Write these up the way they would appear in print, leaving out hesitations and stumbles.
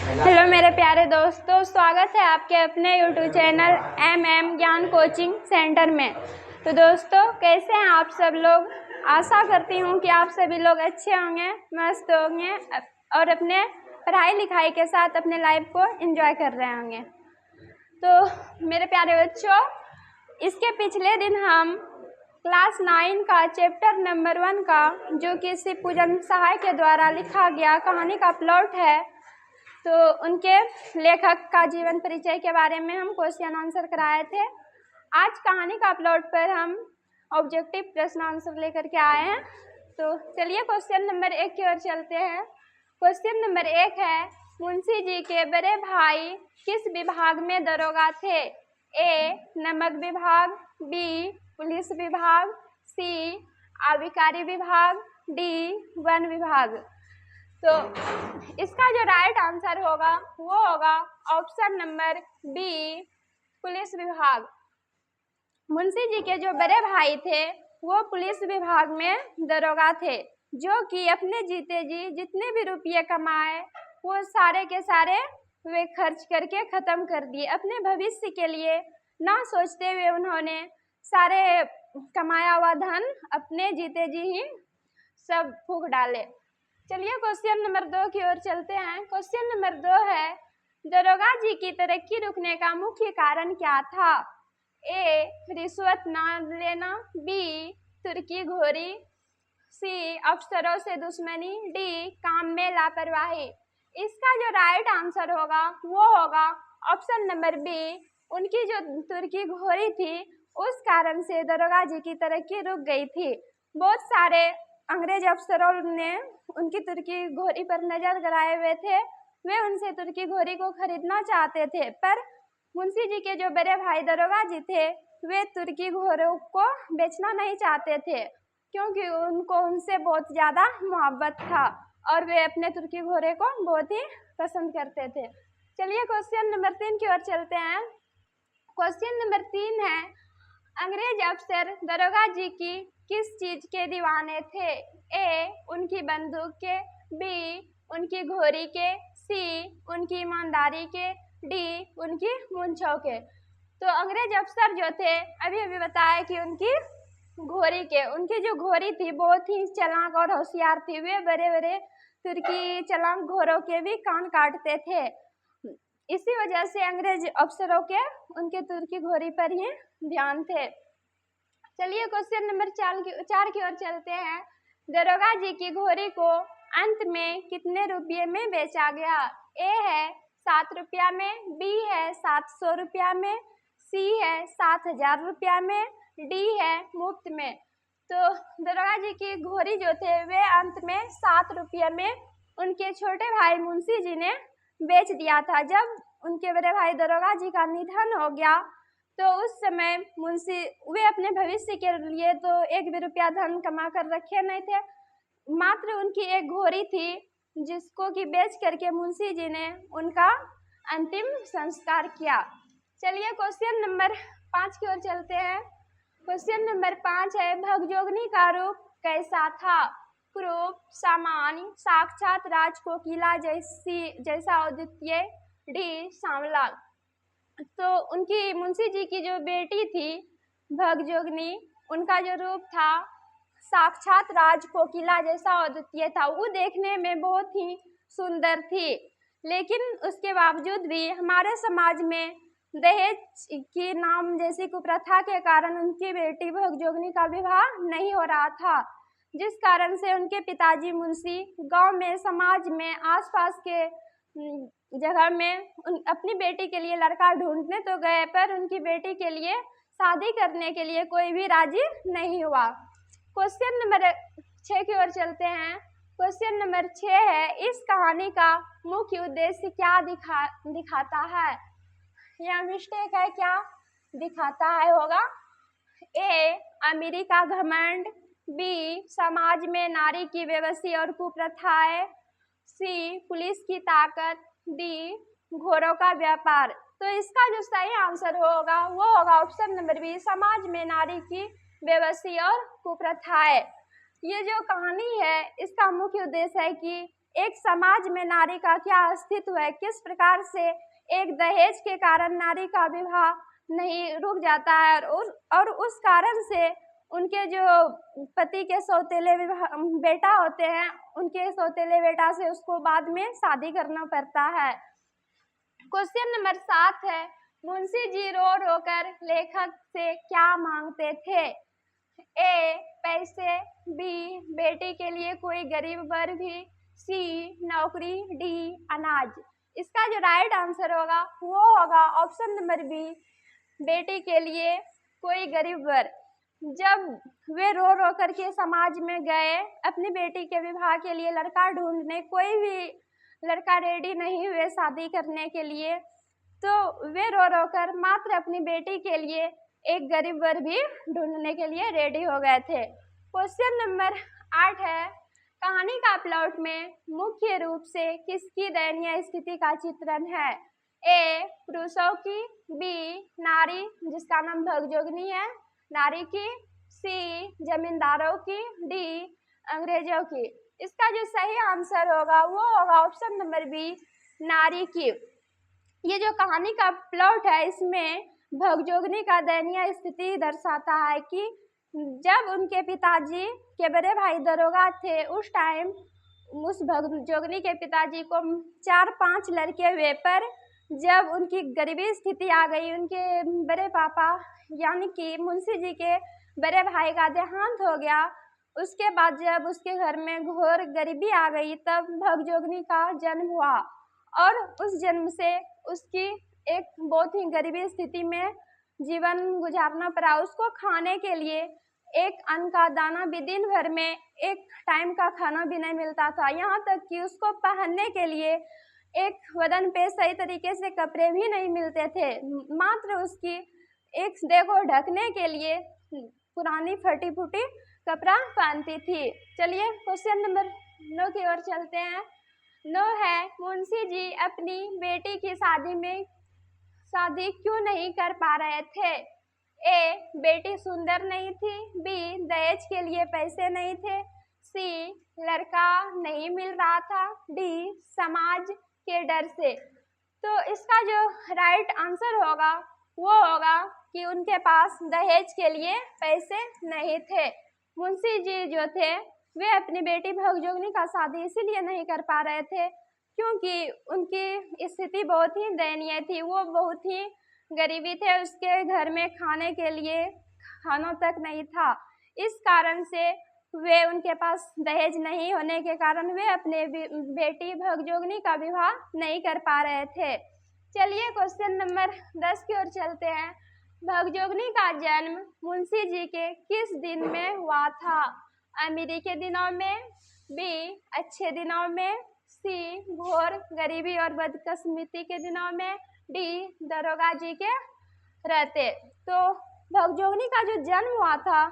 Hello मेरे प्यारे दोस्तों, स्वागत है आपके अपने यूट्यूब चैनल MM ज्ञान कोचिंग सेंटर में। तो दोस्तों, कैसे हैं आप सब लोग? आशा करती हूँ कि आप सभी लोग अच्छे होंगे, मस्त होंगे और अपने पढ़ाई लिखाई के साथ अपने लाइफ को एंजॉय कर रहे होंगे। तो मेरे प्यारे बच्चों, इसके पिछले दिन हम क्लास 9 का चैप्टर नंबर 1 का, जो कि शिव पूजन सहाय के द्वारा लिखा गया कहानी का प्लॉट है, तो उनके लेखक का जीवन परिचय के बारे में हम क्वेश्चन आंसर कराए थे। आज कहानी का प्लॉट पर हम ऑब्जेक्टिव प्रश्न आंसर लेकर के आए हैं। तो चलिए क्वेश्चन नंबर 1 की ओर चलते हैं। क्वेश्चन नंबर 1 है, मुंशी जी के बड़े भाई किस विभाग में दरोगा थे? ए नमक विभाग, बी पुलिस विभाग, सी आबकारी विभाग, डी वन विभाग। तो इसका जो राइट आंसर होगा वो होगा ऑप्शन नंबर बी, पुलिस विभाग। मुंशी जी के जो बड़े भाई थे वो पुलिस विभाग में दरोगा थे, जो कि अपने जीते जी जितने भी रुपये कमाए वो सारे के सारे वे खर्च करके ख़त्म कर दिए। अपने भविष्य के लिए ना सोचते हुए उन्होंने सारे कमाया हुआ धन अपने जीते जी ही सब फूंक डाले। चलिए क्वेश्चन नंबर 2 की ओर चलते हैं। क्वेश्चन नंबर 2 है, दरोगा जी की तरक्की रुकने का मुख्य कारण क्या था? ए रिश्वत न लेना, बी तुर्की घोरी, सी अफसरों से दुश्मनी, डी काम में लापरवाही। इसका जो राइट आंसर होगा वो होगा ऑप्शन नंबर बी, उनकी जो तुर्की घोरी थी उस कारण से दरोगा जी की तरक्की रुक गई थी। बहुत सारे अंग्रेज अफसरों ने उनकी तुर्की घोड़ी पर नजर गड़ाए हुए थे। वे उनसे तुर्की घोड़ी को खरीदना चाहते थे, पर मुंशी जी के जो बड़े भाई दरोगा जी थे वे तुर्की घोड़ों को बेचना नहीं चाहते थे, क्योंकि उनको उनसे बहुत ज़्यादा मोहब्बत था और वे अपने तुर्की घोड़े को बहुत ही पसंद करते थे। चलिए क्वेश्चन नंबर 3 की ओर चलते हैं। क्वेश्चन नंबर 3 है, अंग्रेज अफसर दरोगा जी की किस चीज के दीवाने थे? ए उनकी बंदूक के, बी उनकी घोड़ी के, सी उनकी ईमानदारी के, डी उनकी मूंछों के। तो अंग्रेज अफसर जो थे, अभी बताया कि उनकी घोड़ी के, उनकी जो घोड़ी थी बहुत ही चालाक और होशियार थी। वे बड़े बड़े तुर्की चालाक घोड़ों के भी कान काटते थे। इसी वजह से अंग्रेज अफसरों के उनके तुर्की घोड़ी पर ही ध्यान थे। चलिए क्वेश्चन नंबर 4 की ओर चलते हैं। दरोगा जी की घोड़ी को अंत में कितने रुपये में बेचा गया? ए है 7 रुपया में, बी है 700 रुपया में, सी है 7000 रुपया में, डी है मुफ्त में। तो दरोगा जी की घोड़ी जो थे वे अंत में 7 रुपये में उनके छोटे भाई मुंशी जी ने बेच दिया था। जब उनके बड़े भाई दरोगा जी का निधन हो गया तो उस समय मुंशी वे अपने भविष्य के लिए तो 1 भी रुपया धन कमा कर रखे नहीं थे, मात्र उनकी एक घोड़ी थी जिसको कि बेच करके मुंशी जी ने उनका अंतिम संस्कार किया। चलिए क्वेश्चन नंबर 5 की ओर चलते हैं। क्वेश्चन नंबर 5 है, भगजोगनी का रूप कैसा था? क्रूप, सामान्य, साक्षात राज कोकिला जैसा अद्वितीय, डी सांवला। तो उनकी मुंशी जी की जो बेटी थी भगजोगनी, उनका जो रूप था साक्षात राज कोकिला जैसा अद्वितीय था। वो देखने में बहुत ही सुंदर थी, लेकिन उसके बावजूद भी हमारे समाज में दहेज की नाम जैसी कुप्रथा के कारण उनकी बेटी भगजोगनी का विवाह नहीं हो रहा था, जिस कारण से उनके पिताजी मुंशी गांव में, समाज में, आसपास के जगह में अपनी बेटी के लिए लड़का ढूंढने तो गए, पर उनकी बेटी के लिए शादी करने के लिए कोई भी राजी नहीं हुआ। क्वेश्चन नंबर 6 की ओर चलते हैं। क्वेश्चन नंबर 6 है, इस कहानी का मुख्य उद्देश्य क्या दिखाता है? यह मिस्टेक है, क्या दिखाता है होगा? ए अमीरी का घमंड, बी समाज में नारी की बेबसी और कुप्रथाएं, सी पुलिस की ताकत, डी घोड़ों का व्यापार। तो इसका जो सही आंसर होगा वो होगा ऑप्शन नंबर बी, समाज में नारी की बेबसी और कुप्रथाएं। ये जो कहानी है इसका मुख्य उद्देश्य है कि एक समाज में नारी का क्या अस्तित्व है, किस प्रकार से एक दहेज के कारण नारी का विवाह नहीं रुक जाता है और उस कारण से उनके जो पति के सौतेले बेटा होते हैं, उनके सौतेले बेटा से उसको बाद में शादी करना पड़ता है। क्वेश्चन नंबर 7 है, मुंशी जी रो रो कर लेखक से क्या मांगते थे? ए पैसे, बी बेटी के लिए कोई गरीब वर भी, सी नौकरी, डी अनाज। इसका जो राइट आंसर होगा वो होगा ऑप्शन नंबर बी, बेटी के लिए कोई गरीब वर। जब वे रो रो करके समाज में गए अपनी बेटी के विवाह के लिए लड़का ढूंढने, कोई भी लड़का रेडी नहीं हुए शादी करने के लिए, तो वे रो रो कर मात्र अपनी बेटी के लिए एक गरीब वर भी ढूंढने के लिए रेडी हो गए थे। क्वेश्चन नंबर 8 है, कहानी का प्लॉट में मुख्य रूप से किसकी दयनीय स्थिति का चित्रण है? ए पुरुषों की, बी नारी जिसका नाम भगजोगनी है नारी की, सी जमींदारों की, डी अंग्रेजों की। इसका जो सही आंसर होगा वो होगा ऑप्शन नंबर बी, नारी की। ये जो कहानी का प्लॉट है इसमें भगजोगनी का दयनीय स्थिति दर्शाता है कि जब उनके पिताजी के बड़े भाई दरोगा थे, उस टाइम उस भगजोगनी के पिताजी को 4-5 लड़के हुए, पर जब उनकी गरीबी स्थिति आ गई, उनके बड़े पापा यानी कि मुंशी जी के बड़े भाई का देहांत हो गया, उसके बाद जब उसके घर में घोर गरीबी आ गई, तब भगजोगनी का जन्म हुआ और उस जन्म से उसकी एक बहुत ही गरीबी स्थिति में जीवन गुजारना पड़ा। उसको खाने के लिए एक अन्न का दाना भी दिन भर में एक टाइम का खाना भी नहीं मिलता था, यहाँ तक कि उसको पहनने के लिए एक बदन पे सही तरीके से कपड़े भी नहीं मिलते थे, मात्र उसकी एक देह को ढकने के लिए पुरानी फटी फूटी कपड़ा पहनती थी। चलिए क्वेश्चन नंबर 9 की ओर चलते हैं। 9 है, मुंशी जी अपनी बेटी की शादी क्यों नहीं कर पा रहे थे? ए बेटी सुंदर नहीं थी, बी दहेज के लिए पैसे नहीं थे, सी लड़का नहीं मिल रहा था, डी समाज के डर से। तो इसका जो राइट आंसर होगा वो होगा कि उनके पास दहेज के लिए पैसे नहीं थे। मुंशी जी जो थे वे अपनी बेटी भगजोगनी का शादी इसीलिए नहीं कर पा रहे थे क्योंकि उनकी स्थिति बहुत ही दयनीय थी, वो बहुत ही गरीबी थे, उसके घर में खाने के लिए खाना तक नहीं था। इस कारण से वे उनके पास दहेज नहीं होने के कारण वे अपने बेटी भगजोगनी का विवाह नहीं कर पा रहे थे। चलिए क्वेश्चन नंबर 10 की ओर चलते हैं। भगजोगनी का जन्म मुंशी जी के किस दिन में हुआ था? अमीरी के दिनों में, बी अच्छे दिनों में, सी घोर गरीबी और बदकिस्मती के दिनों में, डी दरोगा जी के रहते। तो भगजोगनी का जो जन्म हुआ था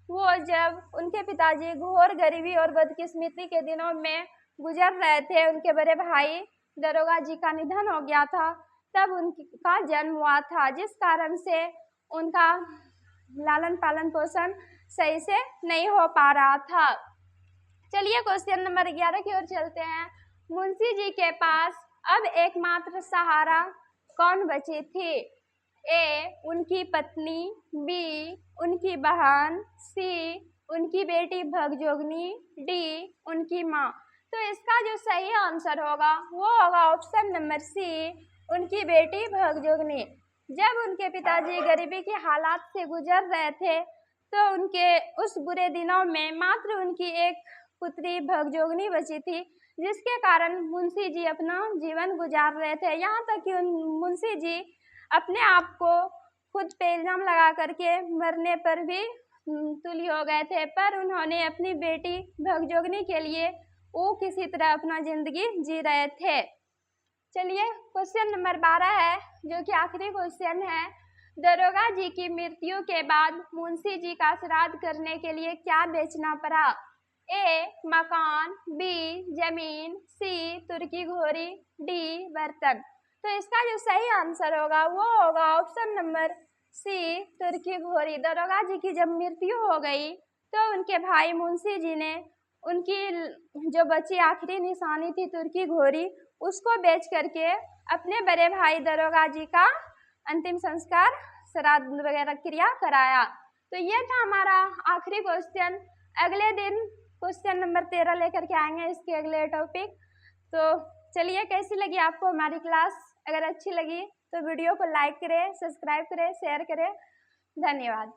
वो जब उनके पिताजी घोर गरीबी और बदकिस्मती के दिनों में गुजर रहे थे, उनके बड़े भाई दरोगा जी का निधन हो गया था, तब उनका जन्म हुआ था, जिस कारण से उनका लालन पालन पोषण सही से नहीं हो पा रहा था। चलिए क्वेश्चन नंबर 11 की ओर चलते हैं। मुंशी जी के पास अब एकमात्र सहारा कौन बची थी? ए उनकी पत्नी, बी उनकी बहन, सी उनकी बेटी भगजोगनी, डी उनकी माँ। तो इसका जो सही आंसर होगा वो होगा ऑप्शन नंबर सी, उनकी बेटी भगजोगनी। जब उनके पिताजी गरीबी के हालात से गुजर रहे थे तो उनके उस बुरे दिनों में मात्र उनकी एक पुत्री भगजोगनी बची थी, जिसके कारण मुंशी जी अपना जीवन गुजार रहे थे। यहाँ तक कि मुंशी जी अपने आप को खुद पे इल्ज़ाम लगा करके मरने पर भी तुली हो गए थे, पर उन्होंने अपनी बेटी भगजोगनी के लिए वो किसी तरह अपना ज़िंदगी जी रहे थे। चलिए क्वेश्चन नंबर 12 है जो कि आखिरी क्वेश्चन है। दरोगा जी की मृत्यु के बाद मुंशी जी का श्राद्ध करने के लिए क्या बेचना पड़ा? ए मकान, बी जमीन, सी तुर्की घोड़ी, डी बर्तन। तो इसका जो सही आंसर होगा वो होगा ऑप्शन नंबर सी, तुर्की घोड़ी। दरोगा जी की जब मृत्यु हो गई तो उनके भाई मुंशी जी ने उनकी जो बची आखिरी निशानी थी तुर्की घोड़ी, उसको बेच करके अपने बड़े भाई दरोगा जी का अंतिम संस्कार श्राद्ध वगैरह क्रिया कराया। तो ये था हमारा आखिरी क्वेश्चन। अगले दिन क्वेश्चन नंबर 13 लेकर के आएंगे इसके अगले टॉपिक। तो चलिए, कैसी लगी आपको हमारी क्लास? अगर अच्छी लगी तो वीडियो को लाइक करें, सब्सक्राइब करें, शेयर करें। धन्यवाद।